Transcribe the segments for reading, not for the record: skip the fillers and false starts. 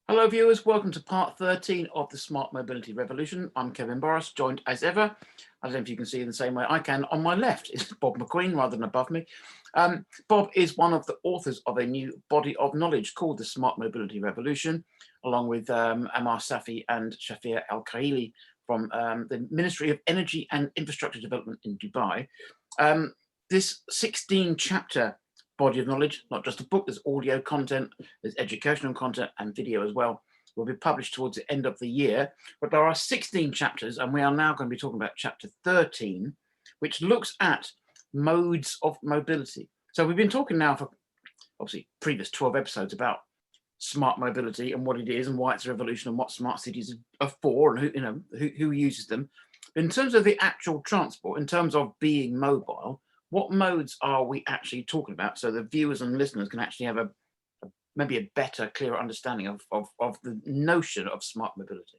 Hello, viewers. Welcome to part 13 of the Smart Mobility Revolution. I'm Kevin Borras, joined as ever. I don't know if you can see in the same way I can. On my left is Bob McQueen, rather than above me. Bob is one of the authors of a new body of knowledge called the Smart Mobility Revolution, along with Amar Safi and Shafir Al-Khaili from the Ministry of Energy and Infrastructure Development in Dubai. This 16-chapter body of knowledge, not just a book, there's audio content, there's educational content and video as well, will be published towards the end of the year. But there are 16 chapters, and we are now going to be talking about chapter 13, which looks at modes of mobility. So we've been talking now for obviously previous 12 episodes about smart mobility and what it is and why it's a revolution and what smart cities are for and who uses them. In terms of the actual transport, in terms of being mobile, what modes are we actually talking about so the viewers and listeners can actually have maybe a better, clearer understanding of the notion of smart mobility?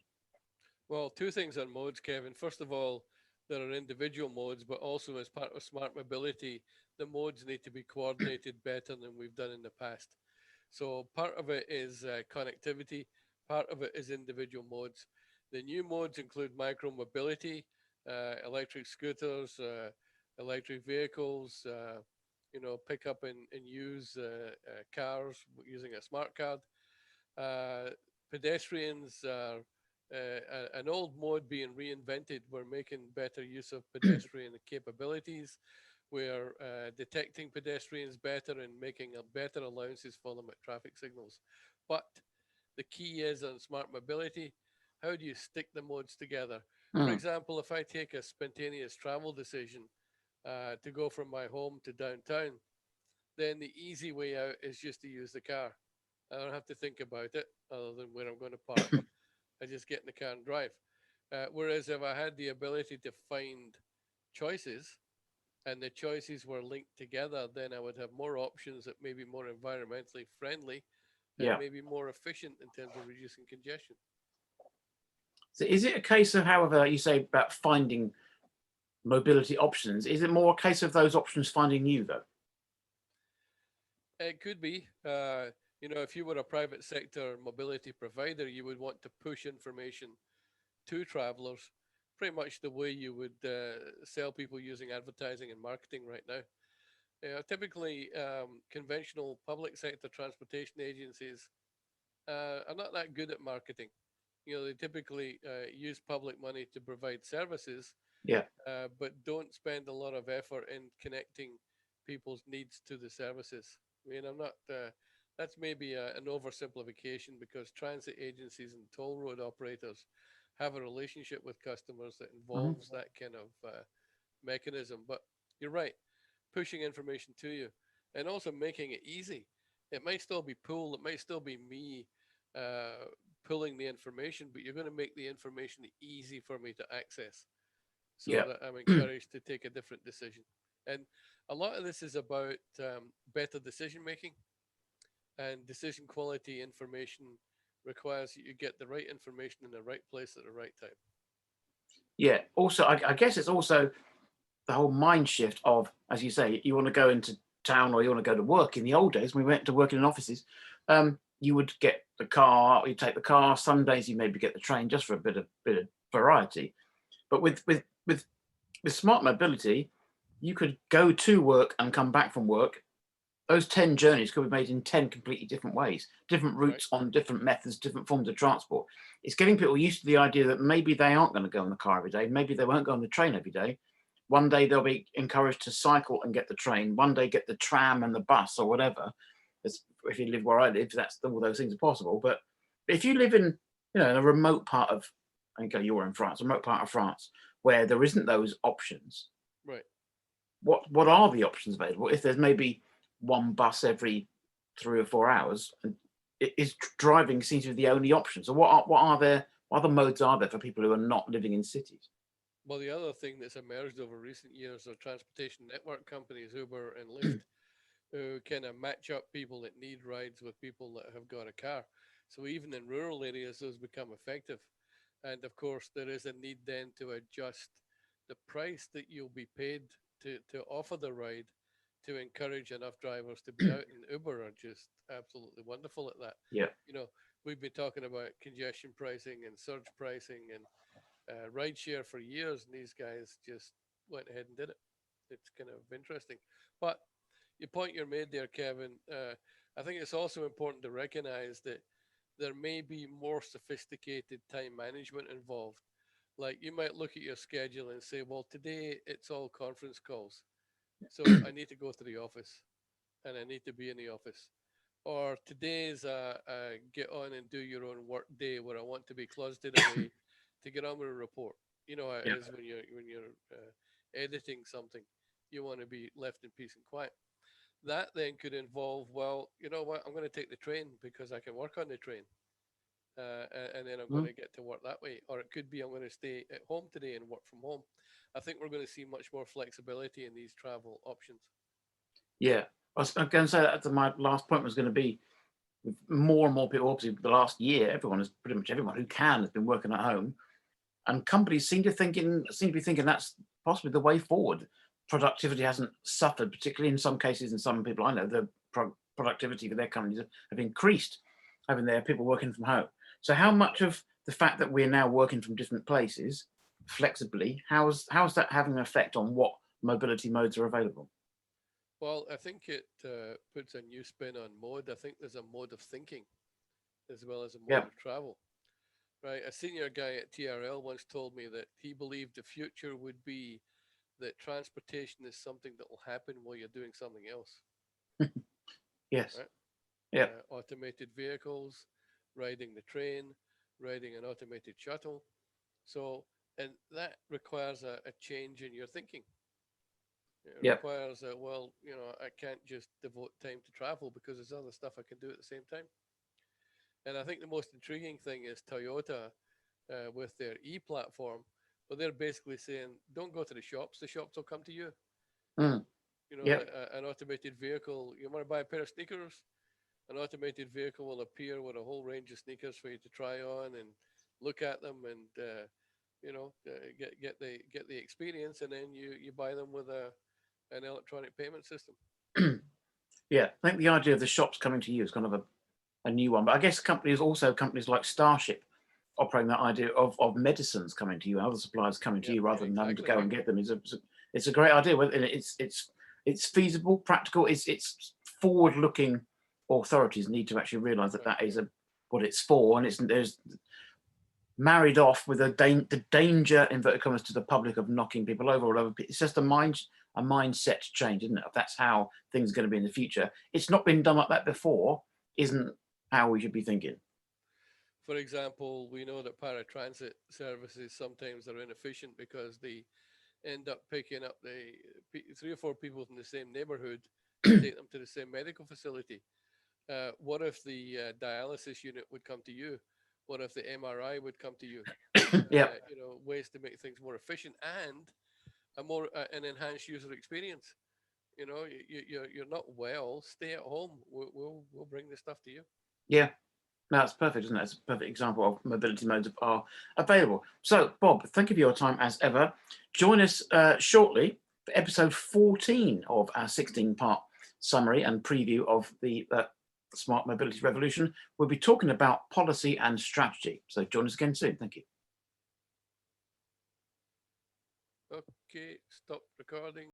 Well, two things on modes, Kevin. First of all, there are individual modes, but also as part of smart mobility, the modes need to be coordinated better than we've done in the past. So part of it is connectivity, part of it is individual modes. The new modes include micromobility, electric scooters, electric vehicles, pick up and use cars using a smart card. Pedestrians are an old mode being reinvented. We're making better use of pedestrian capabilities. We're detecting pedestrians better and making a better allowances for them at traffic signals. But the key is on smart mobility. How do you stick the modes together? For Mm. example, if I take a spontaneous travel decision to go from my home to downtown, then the easy way out is just to use the car. I don't have to think about it other than where I'm going to park. I just get in the car and drive. Whereas if I had the ability to find choices and the choices were linked together, then I would have more options that may be more environmentally friendly and Yeah. maybe more efficient in terms of reducing congestion. So is it a case of, however, you say about finding mobility options, is it more a case of those options finding you, though? It could be. If you were a private sector mobility provider, you would want to push information to travelers pretty much the way you would sell people using advertising and marketing right now. Typically, conventional public sector transportation agencies are not that good at marketing. They typically use public money to provide services, Yeah. but don't spend a lot of effort in connecting people's needs to the services. I mean, I'm not. That's maybe an oversimplification because transit agencies and toll road operators have a relationship with customers that Mhm. involves that kind of mechanism. But you're right, pushing information to you and also making it easy. It might still be pull. It might still be me uh, pulling the information, but you're going to make the information easy for me to access so Yeah. that I'm encouraged to take a different decision. And a lot of this is about better decision making and decision quality. Information requires you get the right information in the right place at the right time. Yeah. Also, I guess it's also the whole mind shift of, as you say, you want to go into town or you want to go to work. In the old days, when we went to work in offices, you would get the car, you take the car. Some days you maybe get the train just for a bit of variety. But with smart mobility, you could go to work and come back from work. Those 10 journeys could be made in 10 completely different ways, different Right. routes on different methods, different forms of transport. It's getting people used to the idea that maybe they aren't going to go in the car every day. Maybe they won't go on the train every day. One day they'll be encouraged to cycle and get the train. One day get the tram and the bus or whatever. If you live where I live, that's all those things are possible. But if you live in, in a remote part of, I think you're in France, a remote part of France, where there isn't those options, Right. what are the options available? If there's maybe one bus every 3 or 4 hours, and is driving seems to be the only option. So what other modes are there for people who are not living in cities? Well, the other thing that's emerged over recent years are transportation network companies, Uber and Lyft, who kind of match up people that need rides with people that have got a car. So even in rural areas, those become effective. And of course, there is a need then to adjust the price that you'll be paid to offer the ride to encourage enough drivers to be out. And Uber are just absolutely wonderful at that. Yeah. You know, we've been talking about congestion pricing and surge pricing and rideshare for years, and these guys just went ahead and did it. It's kind of interesting. But your point you're made there, Kevin, I think it's also important to recognize that there may be more sophisticated time management involved. Like you might look at your schedule and say, well, today it's all conference calls. So I need to go to the office and I need to be in the office. Or today's a get on and do your own work day where I want to be closeted away to get on with a report. You know how it Yeah. is when you're editing something. You want to be left in peace and quiet. That then could involve, well, you know what, I'm going to take the train because I can work on the train. And then I'm going Mm. to get to work that way. Or it could be I'm going to stay at home today and work from home. I think we're going to see much more flexibility in these travel options. Yeah. I was going to say that my last point was going to be with more and more people. Obviously, the last year, pretty much everyone who can has been working at home, and companies seem to be thinking that's possibly the way forward. Productivity hasn't suffered, particularly in some cases. And some people I know, the productivity for their companies have increased, having their people working from home. So, how much of the fact that we're now working from different places flexibly, how's that having an effect on what mobility modes are available? Well, I think it puts a new spin on mode. I think there's a mode of thinking as well as a mode Yeah. of travel. Right. A senior guy at TRL once told me that he believed the future would be that transportation is something that will happen while you're doing something else. Yes. Right. Yeah. Automated vehicles, riding the train, riding an automated shuttle. So, and that requires a change in your thinking. It Yeah. requires a, well, you know, I can't just devote time to travel because there's other stuff I can do at the same time. And I think the most intriguing thing is Toyota with their e platform, but they're basically saying, don't go to the shops will come to you. Mm. You know, Yeah. an automated vehicle, you want to buy a pair of sneakers, an automated vehicle will appear with a whole range of sneakers for you to try on and look at them and, get the experience, and then you buy them with an electronic payment system. Yeah. I think the idea of the shops coming to you is kind of a new one. But I guess companies like Starship operating that idea of medicines coming to you and other suppliers coming to Yeah, you rather than having to exactly. go and get them it's a great idea. And it's feasible, practical. It's forward looking. Authorities need to actually realise that Right. that is what it's for, and there's married off with the danger inverted commas to the public of knocking people over all over. It's just a mindset change, isn't it? If that's how things are going to be in the future. It's not been done like that before, isn't how we should be thinking. For example, we know that paratransit services sometimes are inefficient because they end up picking up three or four people from the same neighborhood to take them to the same medical facility. What if the dialysis unit would come to you? What if the MRI would come to you? Yeah. Ways to make things more efficient and an enhanced user experience. You're not well. Stay at home. We'll bring the stuff to you. Yeah. No, that's perfect, isn't it? It's a perfect example of mobility modes are available. So, Bob, thank you for your time as ever. Join us shortly for episode 14 of our 16-part summary and preview of the smart mobility revolution. We'll be talking about policy and strategy. So join us again soon. Thank you. Okay, stop recording.